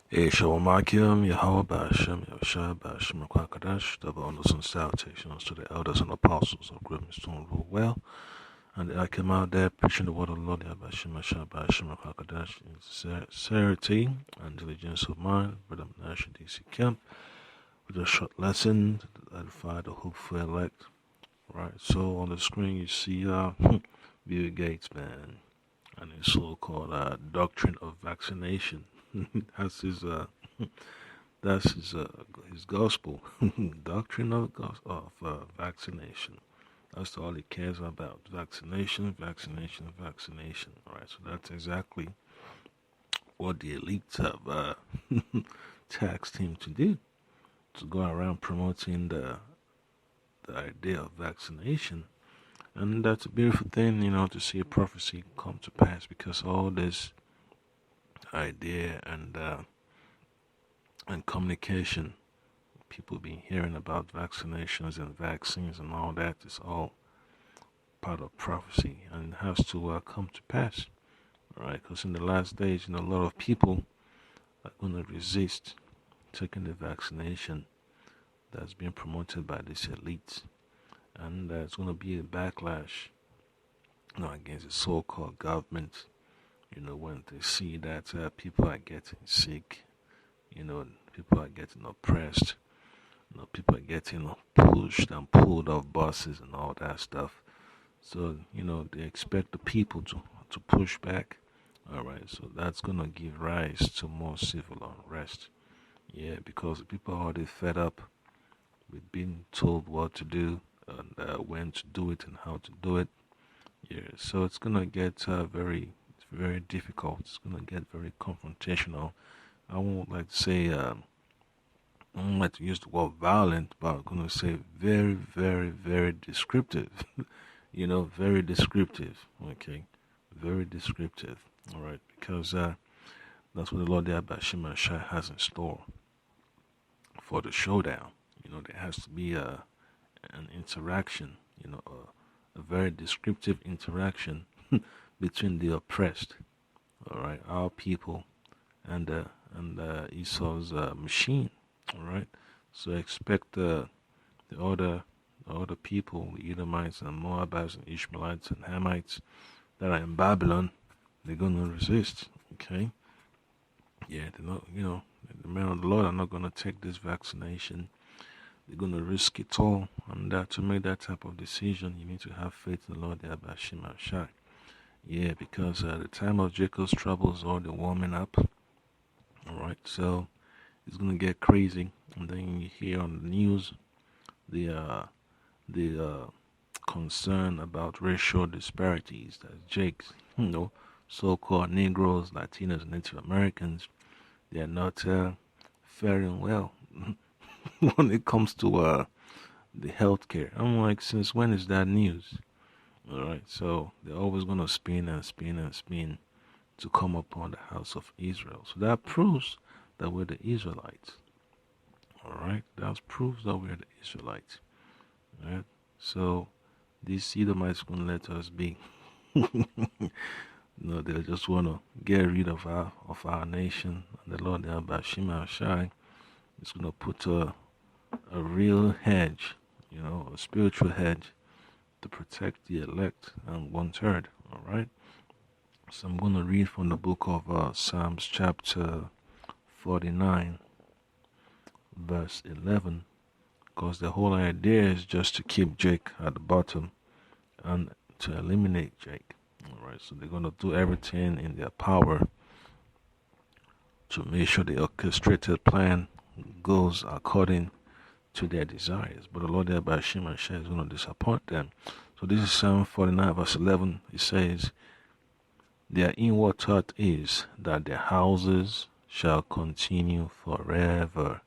Shalom Akim, Yahweh Ba'ashem, Yahushua Ba'ashem, Kwakadash, double honors and salutations to the elders and apostles of greatness to rule well, and I came out there preaching the word of the Lord Yahweh Yahushua Ba'ashem, Kwakadash, in sincerity and diligence of mind, Brother Nash DC Camp, with a short lesson to edify the hopeful elect. Right, so on the screen you see Bill Gates, man, and his so-called doctrine of vaccination. That's his his gospel doctrine of vaccination. That's all he cares about: vaccination, vaccination, vaccination. All right, so that's exactly what the elites have taxed him to do, to go around promoting the idea of vaccination. And that's a beautiful thing, to see a prophecy come to pass, because all this idea and communication people been hearing about vaccinations and vaccines and all that is all part of prophecy, and it has to come to pass. All right, because in the last days, a lot of people are going to resist taking the vaccination that's being promoted by these elites, and there's going to be a backlash, against the so-called government. When they see that people are getting sick, people are getting oppressed, people are getting pushed and pulled off buses and all that stuff. So, they expect the people to push back. All right, so that's going to give rise to more civil unrest. Yeah, because people are already fed up with being told what to do and when to do it and how to do it. Yeah, so it's going to get very difficult. It's going to get very confrontational. I won't like to say, I don't like to use the word violent, but I'm going to say very, very, very descriptive. Very descriptive. Okay, very descriptive. All right, because that's what the Lord Yahwah has in store for the showdown. There has to be an interaction. A very descriptive interaction between the oppressed, all right, our people, and Esau's machine, all right. So expect the other people, the Edomites and Moabites and Ishmaelites and Hamites that are in Babylon. They're gonna resist. Okay, yeah, they're not. The men of the Lord are not gonna take this vaccination. They're gonna risk it all, and to make that type of decision, you need to have faith in the Lord Yahweh. Yeah, because the time of Jacob's trouble is already warming up. All right, so it's gonna get crazy, and then you hear on the news the concern about racial disparities. That's Jake's, so-called Negroes, Latinos, and Native Americans. They are not faring well when it comes to the healthcare. I'm like, since when is that news? All right, so they're always going to spin and spin and spin to come upon the house of Israel. So that proves that we're the Israelites. All right, that proves that we're the Israelites. All right, so these Edomites going to let us be. They just want to get rid of our nation. And the Lord Yahweh Shai is going to put a real hedge, a spiritual hedge, to protect the elect and 1/3. All right. So I'm going to read from the book of Psalms chapter 49, verse 11, because the whole idea is just to keep Jake at the bottom and to eliminate Jake. All right. So they're going to do everything in their power to make sure the orchestrated plan goes according to their desires. But the Lord Yahweh is going to disappoint them. So this is Psalm 49, verse 11. It says, their inward thought is that their houses shall continue forever,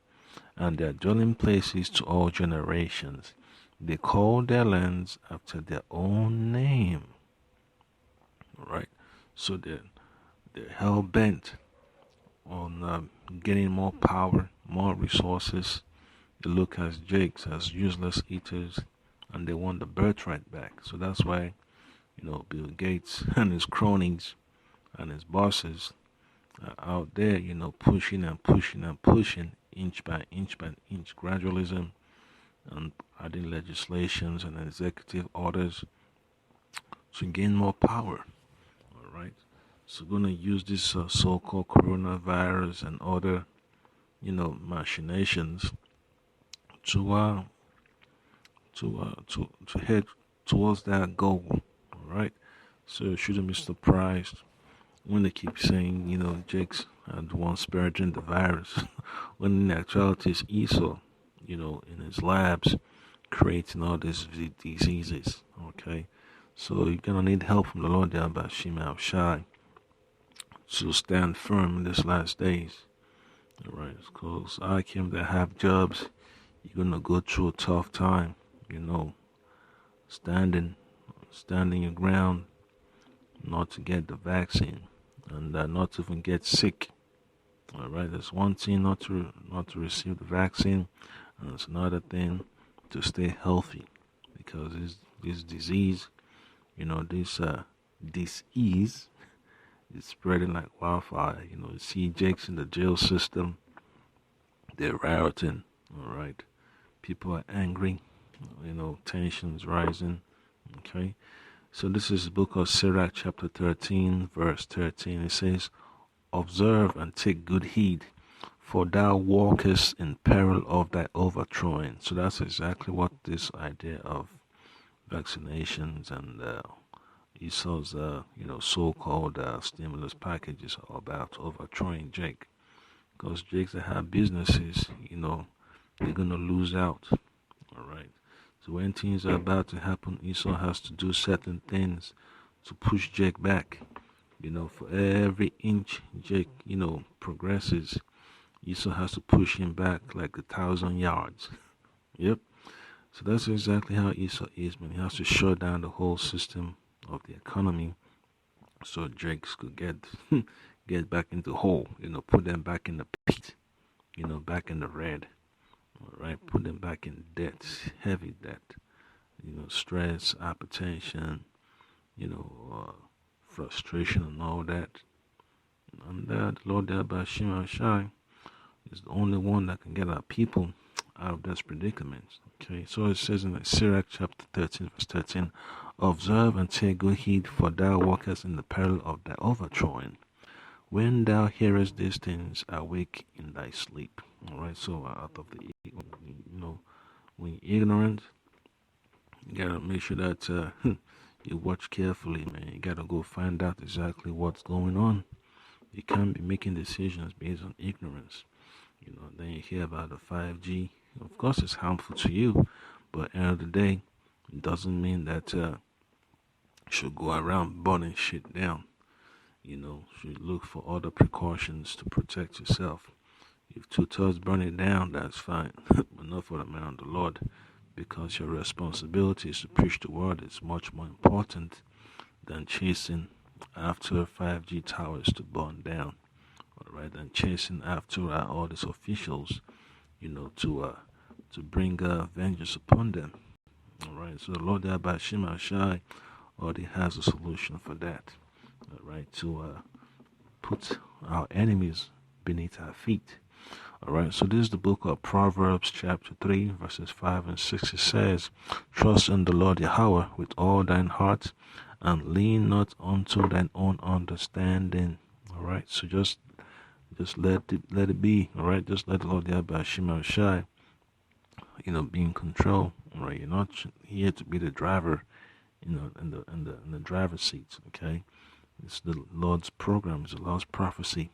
and their dwelling places to all generations. They call their lands after their own name. All right. So they're hell bent on getting more power, more resources. They look at Jakes as useless eaters, and they want the birthright back. So that's why, Bill Gates and his cronies and his bosses, out there, pushing and pushing and pushing, inch by inch by inch, gradualism, and adding legislations and executive orders to gain more power. All right. So, going to use this so-called coronavirus and other, machinations to to head towards that goal. All right. So, you shouldn't be surprised when they keep saying, Jake's the one spreading the virus, when in actuality it's Esau, in his labs, creating all these diseases. Okay. So, you're going to need help from the Lord Yahwah Shai to stand firm in these last days. Alright, because I came to have jobs. You're gonna go through a tough time, standing your ground, not to get the vaccine, and not to even get sick. Alright, there's one thing not to receive the vaccine, and it's another thing to stay healthy, because this disease, this disease is spreading like wildfire. You see Jakes in the jail system, they're rioting, all right? People are angry, tensions rising, okay? So this is the book of Sirach, chapter 13, verse 13. It says, observe and take good heed, for thou walkest in peril of thy overthrowing. So that's exactly what this idea of vaccinations and Esau's, so-called stimulus packages are about, overthrowing Jake. Because Jakes that have businesses, they're going to lose out. All right. So when things are about to happen, Esau has to do certain things to push Jake back. For every inch Jake, progresses, Esau has to push him back like 1,000 yards. Yep. So that's exactly how Esau is, man. He has to shut down the whole system of the economy so Jakes could get back into hole, put them back in the pit, back in the red. All right, put them back in debt, heavy debt, stress, hypertension, frustration and all that. And the Lord Yahweh Shai is the only one that can get our people out of this predicament. Okay, so it says in Sirach chapter 13, verse 13, observe and take good heed, for thou walkest in the peril of thy overthrowing. When thou hearest these things, awake in thy sleep. All right, so out of the, when you're ignorant, you gotta make sure that you watch carefully, man. You gotta go find out exactly what's going on. You can't be making decisions based on ignorance. Then you hear about the 5G. Of course, it's harmful to you, but at the end of the day, it doesn't mean that you should go around burning shit down. Should look for other precautions to protect yourself. If two thirds burn it down, that's fine, but not for the man of the Lord, because your responsibility is to preach the word. It's much more important than chasing after 5G towers to burn down. All right, and chasing after all these officials, to bring vengeance upon them. All right, so the Lord Yahweh Shai already has a solution for that. All right, to put our enemies beneath our feet. All right, so this is the book of Proverbs, chapter 3, verses 5 and 6. It says, trust in the Lord Yahweh with all thine heart, and lean not unto thine own understanding. All right, so just let it be. All right, just let the Lord Yahweh Shai, be in control. All right, you're not here to be the driver, in the driver's seat. Okay, it's the Lord's program. It's the Lord's prophecy.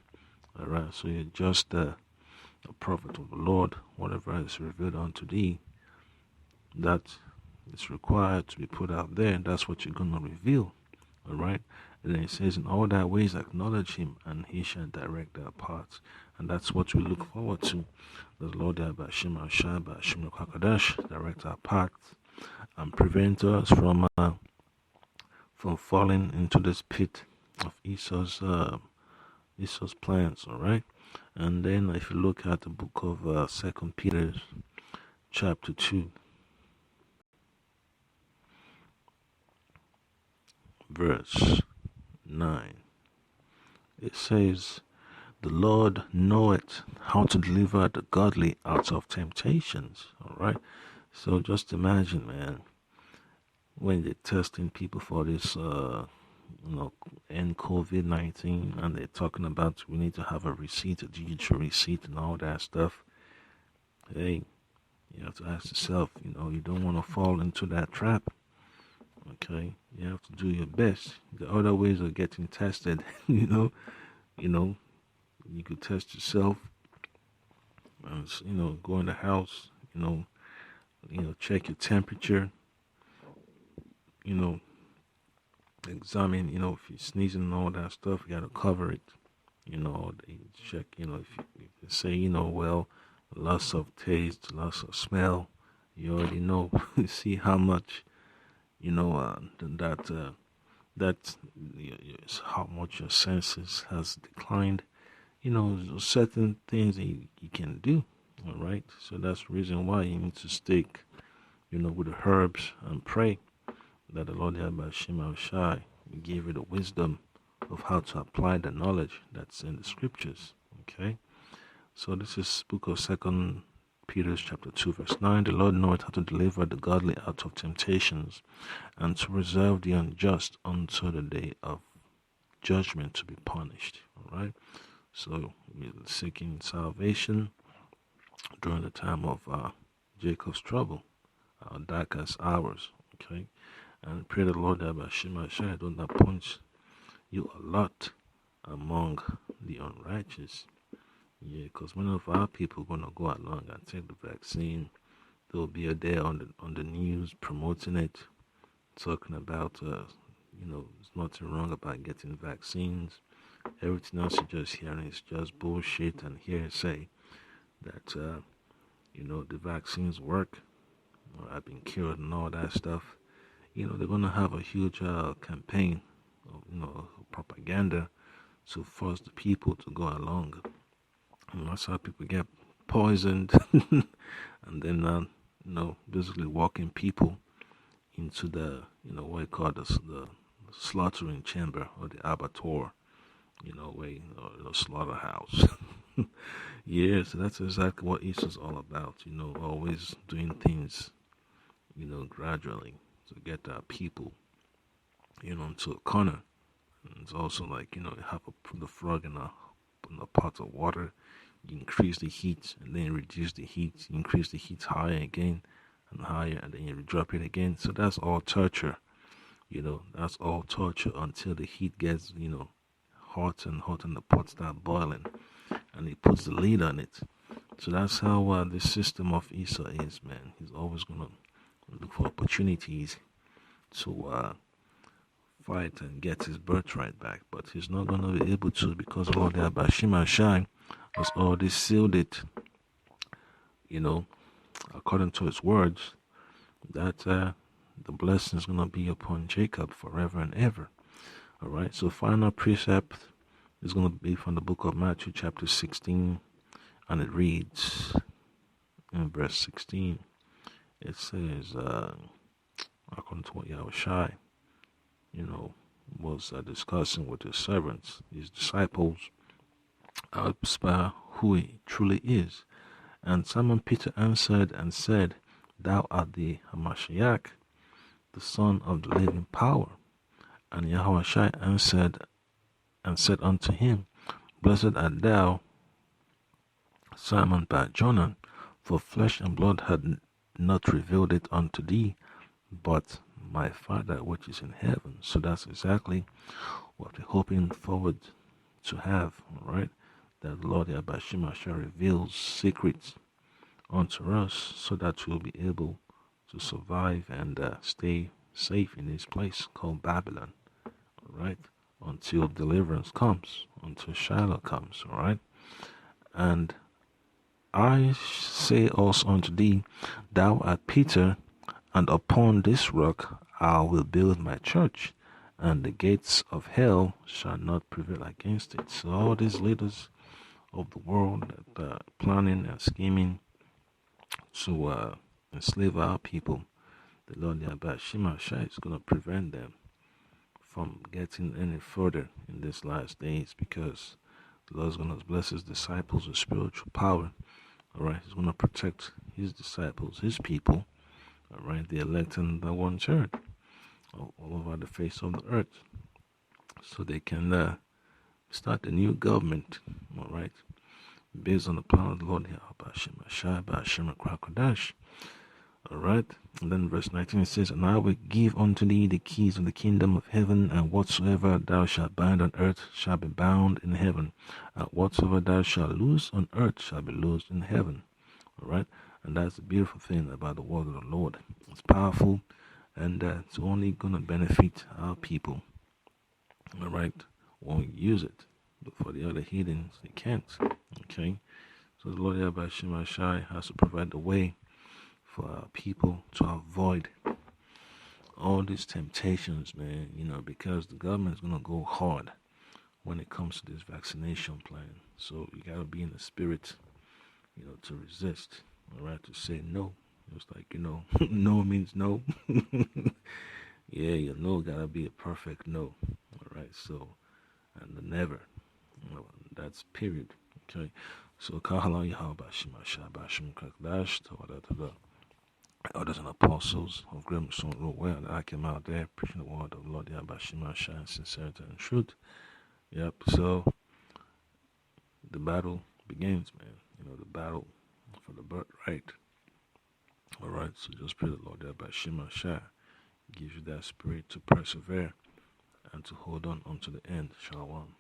All right, so you're just a prophet of the Lord. Whatever is revealed unto thee, that is required to be put out there, and that's what you're gonna reveal. All right. And then it says, in all thy ways acknowledge him, and he shall direct our paths. And that's what we look forward to. The Lord direct our paths and prevent us from falling into this pit of Esau's plans. All right. And then if you look at the book of 2 Peter chapter 2, verse 9, it says, the Lord knoweth how to deliver the godly out of temptations. All right. So just imagine, man, when they're testing people for this, end COVID-19, and they're talking about we need to have a receipt, a digital receipt, and all that stuff. Hey, you have to ask yourself, you don't want to fall into that trap. Okay, you have to do your best. The other ways of getting tested, you could test yourself, and go in the house, check your temperature, examine, if you're sneezing and all that stuff, you gotta cover it. They check, if you say, loss of taste, loss of smell, you already know. See how much, how much your senses has declined. Certain things that you can do. All right. So that's the reason why you need to stick, with the herbs and pray that the Lord Yahwah give you the wisdom of how to apply the knowledge that's in the scriptures. Okay. So this is book of 2 Peter chapter 2 verse 9. The Lord knoweth how to deliver the godly out of temptations, and to reserve the unjust unto the day of judgment to be punished. All right. So we're seeking salvation during the time of Jacob's trouble, our darkest hours. Okay. And pray the Lord that Yahweh don't appoint you a lot among the unrighteous. Yeah, because many of our people are gonna go along and take the vaccine. There'll be a day on the news promoting it, talking about there's nothing wrong about getting vaccines. Everything else you're just hearing is just bullshit and hearsay. That the vaccines work. I've been cured and all that stuff. They're gonna have a huge campaign of propaganda to force the people to go along. And that's how people get poisoned, and then basically walking people into the what you call the slaughtering chamber or the abattoir, slaughterhouse. Yeah, so that's exactly what Easter's all about. Always doing things, gradually to get our people, into a corner. And it's also like you have the frog in a pot of water. You increase the heat and then reduce the heat. You increase the heat higher again and higher, and then you drop it again. So that's all torture. That's all torture until the heat gets hot and hot, and the pot start boiling, and he puts the lid on it. So that's how the system of Esau is, man. He's always gonna look for opportunities to fight and get his birthright back, but he's not gonna be able to, because Lord Yahweh has already sealed it, according to his words, that the blessing is going to be upon Jacob forever and ever. All right, so final precept is going to be from the book of Matthew chapter 16, and it reads in verse 16, it says, according to what Yahweh was discussing with his servants, his disciples, about who he truly is. And Simon Peter answered and said, Thou art the Hamashiach, the Son of the living power. And Yahweh answered and said unto him, Blessed art thou, Simon Bar-Jonah, for flesh and blood had not revealed it unto thee, but my Father which is in heaven. So that's exactly what we're hoping forward to have, all right? That Lord Yahweh reveals secrets unto us so that we'll be able to survive and stay safe in this place called Babylon, all right? Until deliverance comes, until Shiloh comes, all right? And I say also unto thee, Thou art Peter, and upon this rock I will build my church, and the gates of hell shall not prevail against it. So all these leaders of the world that are planning and scheming to enslave our people, the Lord Yahweh is going to prevent them from getting any further in these last days, because The Lord's going to bless his disciples with spiritual power. All right. He's going to protect his disciples, his people. All right. The elect and the one church all over the face of the earth. So they can start a new government. All right. Based on the plan of the Lord Yahweh. Alright, and then verse 19 it says, And I will give unto thee the keys of the kingdom of heaven, and whatsoever thou shalt bind on earth shall be bound in heaven, and whatsoever thou shalt loose on earth shall be loosed in heaven. Alright, and that's the beautiful thing about the word of the Lord. It's powerful, and it's only going to benefit our people. Alright, when we use it, but for the other heathens, they can't. Okay, so the Lord Yahweh has to provide the way for our people to avoid all these temptations, man, because the government is going to go hard when it comes to this vaccination plan. So you got to be in the spirit, to resist, all right, to say no. It's like, no means no. Yeah, your no got to be a perfect no, all right, so, and the never, that's period, okay. So, Kahala Yahweh Shima Shabashim Kakdash, Tawada. Others and apostles of great son wrote well that I came out there preaching the word of the Lord Yahweh Shema Shine, sincerity and truth. Yep, so the battle begins, man. The battle for the birthright. Alright, so just pray the Lord Yahweh Shema Shine gives you that spirit to persevere and to hold on unto the end. Shalom.